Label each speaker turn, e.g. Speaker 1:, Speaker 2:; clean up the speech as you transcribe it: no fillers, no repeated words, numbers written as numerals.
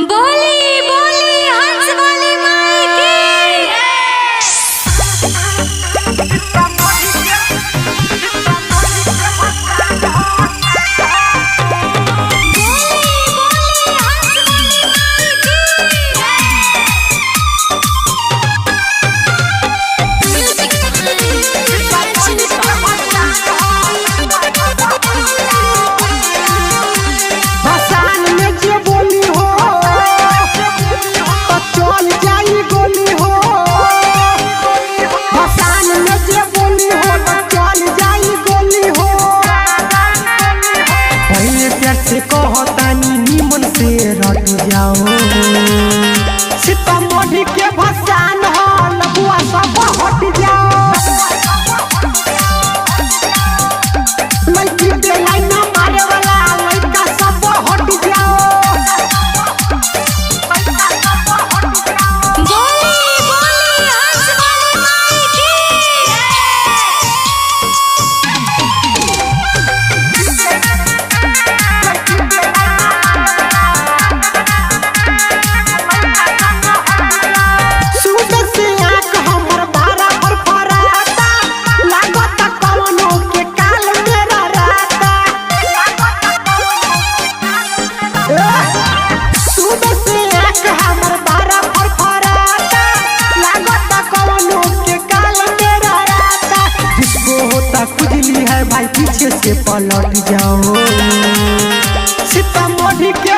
Speaker 1: बोली बोली हंस वाली माई
Speaker 2: से कहतानी निमन से रट जाओ सीतामढ़ी के भसान हो लबुआ सब हट जाओ लड़की के लाइन मारे वाला लड़का सब हट जाओ।
Speaker 1: बोली बोली हंस वाली माई की
Speaker 2: भाई पीछे से पलट जाओ सीतामढ़ी के